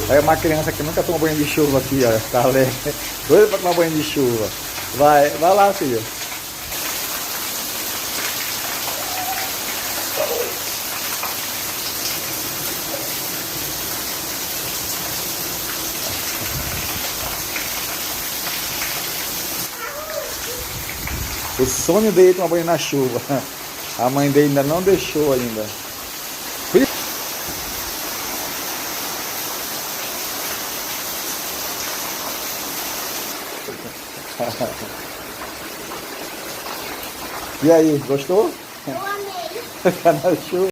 Aí uma criança que nunca tomou banho de chuva aqui, ó. Tá alegre. Doida pra tomar banho de chuva. Vai lá, filha. O sonho dele é tomar banho na chuva. A mãe dele ainda não deixou ainda. E aí, gostou? Eu amei. Ficar na chuva.